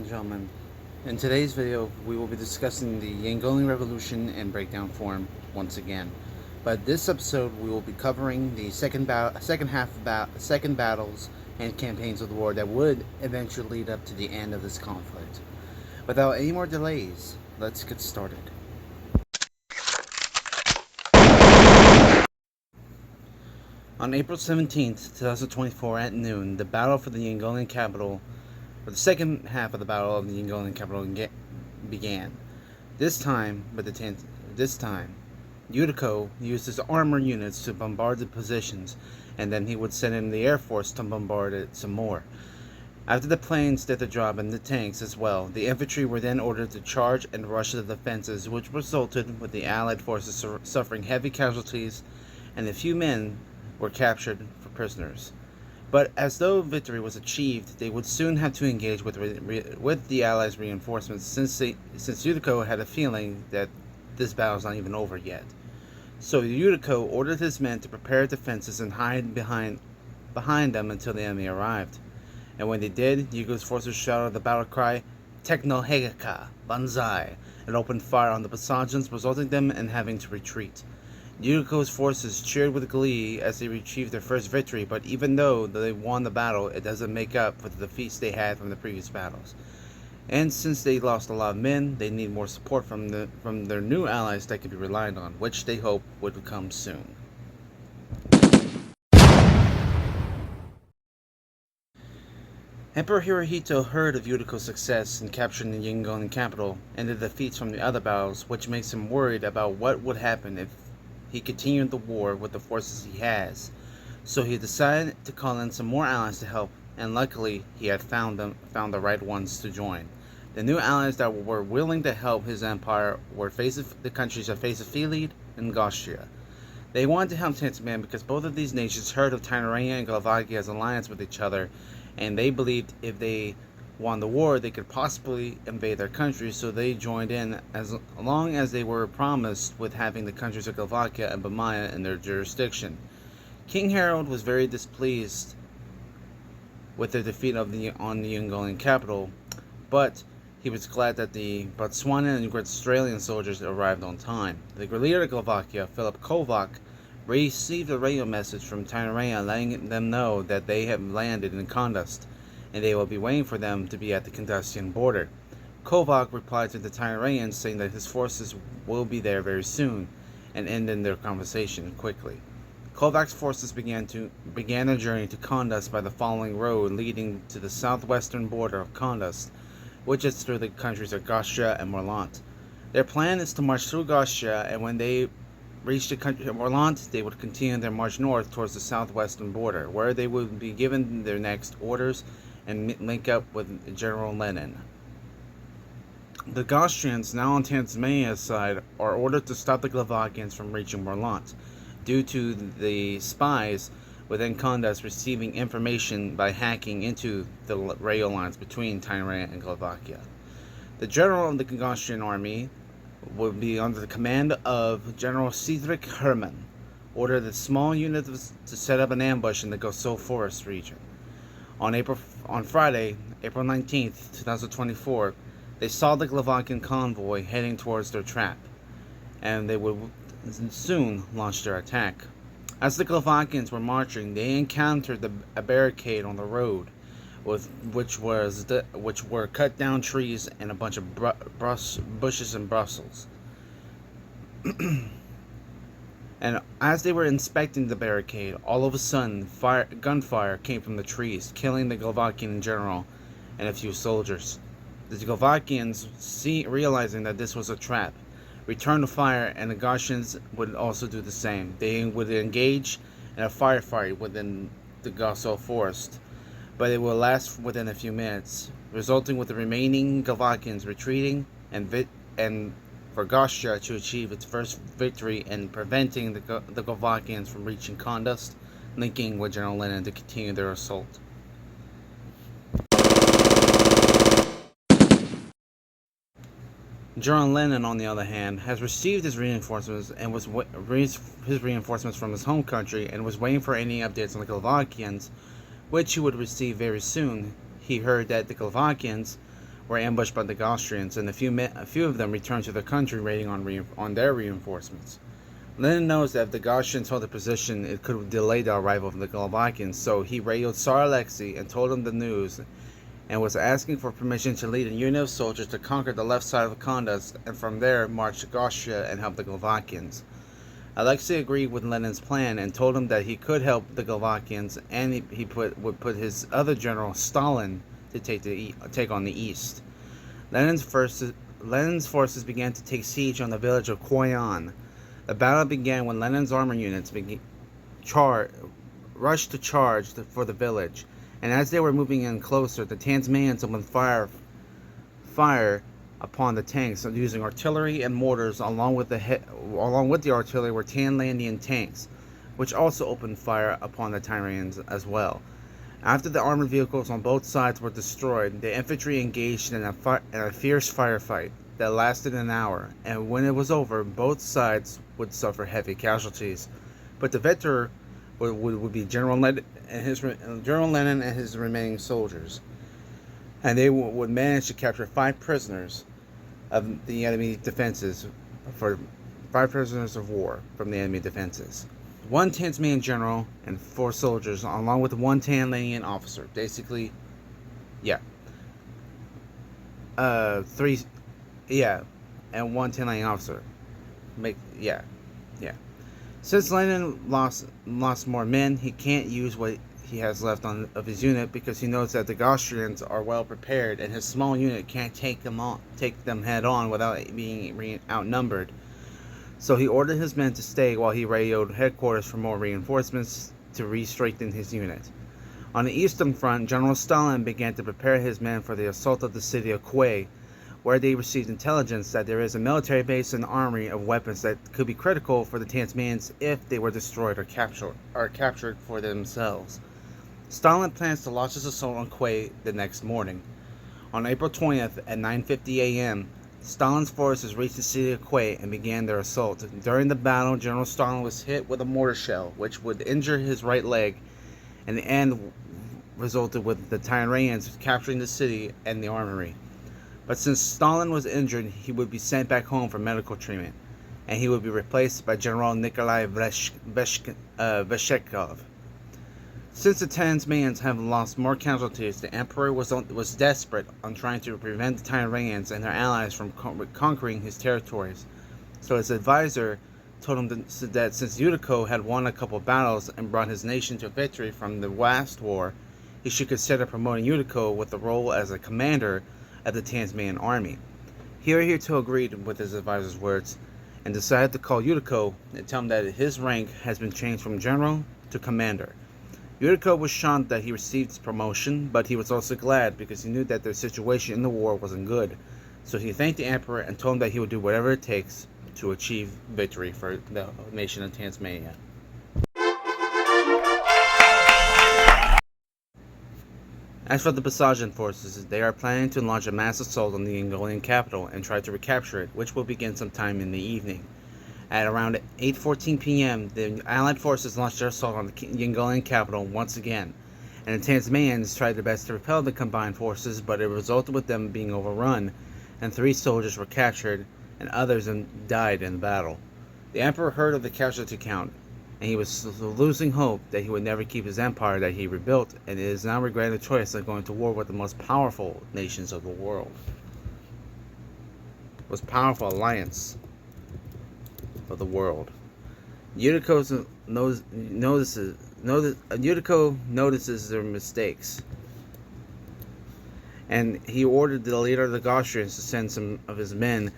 and gentlemen. In today's video, we will be discussing the Yengolian Revolution in breakdown form once again. But this episode, we will be covering the second battles and campaigns of the war that would eventually lead up to the end of this conflict. Without any more delays, let's get started. On April 17th, 2024 at noon, the battle for the Yengolian capital, or the second half of the battle of the Yengolian capital began. This time, Yudiko used his armor units to bombard the positions, and then he would send in the air force to bombard it some more. After the planes did the job and the tanks as well, the infantry were then ordered to charge and rush the defenses, which resulted with the Allied forces suffering heavy casualties, and a few men were captured for prisoners. But as though victory was achieved, they would soon have to engage with the Allies' reinforcements, since Yudiko had a feeling that this battle is not even over yet. So Yudiko ordered his men to prepare defenses and hide behind them until the enemy arrived. And when they did, Yudiko's forces shouted the battle cry, "Tekno Hegaka, Banzai," and opened fire on the Basajans, resulting them in having to retreat. Yudiko's forces cheered with glee as they achieved their first victory, but even though they won the battle, it doesn't make up for the defeats they had from the previous battles. And since they lost a lot of men, they need more support from their new allies that can be relied on, which they hope would come soon. Emperor Hirohito heard of Yudiko's success in capturing the Yengolian capital and the defeats from the other battles, which makes him worried about what would happen if he continued the war with the forces he has. So he decided to call in some more allies to help, and luckily he had found the right ones to join. The new allies that were willing to help his empire were the countries of Philid and Gostia. They wanted to help Tanzania because both of these nations heard of Tainarania and Slovakia's alliance with each other, and they believed if they won the war, they could possibly invade their country, so they joined in as long as they were promised with having the countries of Slovakia and Bamaya in their jurisdiction. King Harold was very displeased with the defeat on the Yengolian capital, but he was glad that the Botswana and Australian soldiers arrived on time. The leader of Slovakia, Philip Kovac, received a radio message from Tainarania letting them know that they have landed in Kandust, and they will be waiting for them to be at the Kandastian border. Kovac replied to the Tainarians saying that his forces will be there very soon, and ended their conversation quickly. Kovac's forces began their journey to Kandust by the following road leading to the southwestern border of Kandust, which is through the countries of Gostia and Morlant. Their plan is to march through Gostia, and when they reached the country of Morlant, they would continue their march north towards the southwestern border, where they would be given their next orders and link up with General Lenin. The Gaustrians, now on Tanzania's side, are ordered to stop the Slovakians from reaching Morlant, due to the spies within Kandust receiving information by hacking into the rail lines between Tainarania and Slovakia. The general of the Gaustrian army would be under the command of General Cedric Hermann, ordered a small unit to set up an ambush in the Goso Forest region. On Friday, April 19th, 2024, they saw the Slovakian convoy heading towards their trap, and they would soon launch their attack. As the Slovakians were marching, they encountered a barricade on the road, which were cut down trees and a bunch of bushes and Brussels. And as they were inspecting the barricade, all of a sudden, gunfire came from the trees, killing the Slovakian general and a few soldiers. The Slovakians, realizing that this was a trap, returned the fire, and the Gaussians would also do the same. They would engage in a firefight within the Goso forest, but it will last within a few minutes, resulting with the remaining Slovakians retreating and for Gostia to achieve its first victory in preventing the Slovakians from reaching Kandust, linking with General Lenin to continue their assault. General Lenin, on the other hand, has received his reinforcements from his home country and was waiting for any updates on the Slovakians, which he would receive very soon. He heard that the Slovakians were ambushed by the Austrians, and a few of them returned to their country raiding on their reinforcements. Lenin knows that if the Austrians held the position, it could delay the arrival of the Slovakians, so he radioed Tsar Alexei and told him the news, and was asking for permission to lead a unit of soldiers to conquer the left side of the Kandus, and from there march to Austria and help the Slovakians. Alexei agreed with Lenin's plan and told him that he could help the Slovakians, and he would put his other general, Stalin, to take on the east. Lenin's forces began to take siege on the village of Koyan. The battle began when Lenin's armor units rushed to charge for the village, and as they were moving in closer, the Tasmanians opened fire upon the tanks using artillery and mortars. Along with the artillery were Tasmanian tanks, which also opened fire upon the Tasmanians as well. After the armored vehicles on both sides were destroyed, the infantry engaged in a fierce firefight that lasted an hour, and when it was over, both sides would suffer heavy casualties. But the victor would be General Lenin and his remaining soldiers, and they would manage to capture 5 prisoners of the enemy defenses, for 5 prisoners of war from the enemy defenses. 1 Tasmanian general and 4 soldiers, along with 1 Tasmanian officer. Basically, yeah. 3, yeah, and 1 Tasmanian officer. Yeah. Since Lenin lost more men, he can't use what he has left of his unit, because he knows that the Austrians are well prepared, and his small unit can't take them head on without being outnumbered. So he ordered his men to stay while he radioed headquarters for more reinforcements to re-strengthen his unit. On the eastern front, General Stalin began to prepare his men for the assault of the city of Kuei, where they received intelligence that there is a military base and armory of weapons that could be critical for the Tasmanians if they were destroyed or captured for themselves. Stalin plans to launch his assault on Kuei the next morning. On April 20th at 9:50 a.m., Stalin's forces reached the city of Kuei and began their assault. During the battle, General Stalin was hit with a mortar shell, which would injure his right leg, and the end resulted with the Tasmanians capturing the city and the armory. But since Stalin was injured, he would be sent back home for medical treatment, and he would be replaced by General Nikolai Veshchekov. Since the Tasmanians have lost more casualties, the Emperor was desperate on trying to prevent the Tasmanians and their allies from conquering his territories. So his advisor told him that since Yudiko had won a couple battles and brought his nation to victory from the last war, he should consider promoting Yudiko with the role as a commander of the Tasmanian army. Hirohito agreed with his advisor's words and decided to call Yudiko and tell him that his rank has been changed from general to commander. Yudiko was shocked that he received his promotion, but he was also glad because he knew that their situation in the war wasn't good. So he thanked the emperor and told him that he would do whatever it takes to achieve victory for the nation of Tasmania. As for the Basajan forces, they are planning to launch a mass assault on the Yengolian capital and try to recapture it, which will begin sometime in the evening. At around 8:14 p.m., the Allied forces launched their assault on the Yengolian capital once again, and the Tasmanians tried their best to repel the combined forces, but it resulted with them being overrun, and 3 soldiers were captured, and others died in the battle. The emperor heard of the casualty count, and he was losing hope that he would never keep his empire that he rebuilt, and it is now regretting the choice of going to war with the most powerful nations of the world. Most powerful alliance of the world. Yudiko notices their mistakes, and he ordered the leader of the Austrians to send some of his men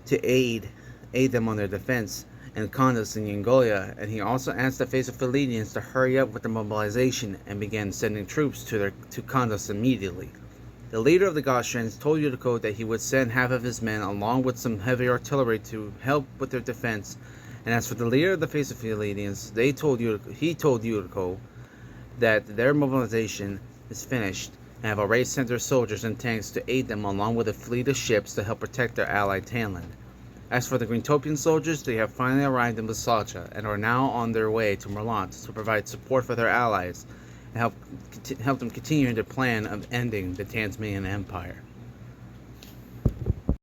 to aid them on their defense and Kandus in Yengolia, and he also asked the Philidians to hurry up with the mobilization and began sending troops to Kandus immediately. The leader of the Austrians told Yudiko that he would send half of his men along with some heavy artillery to help with their defense, and as for the leader of the Philidians, he told Yudiko that their mobilization is finished and have already sent their soldiers and tanks to aid them along with a fleet of ships to help protect their allied Tanland. As for the Greentopian soldiers, they have finally arrived in Basaja and are now on their way to Merlant to provide support for their allies and help them continue their plan of ending the Tasmanian Empire.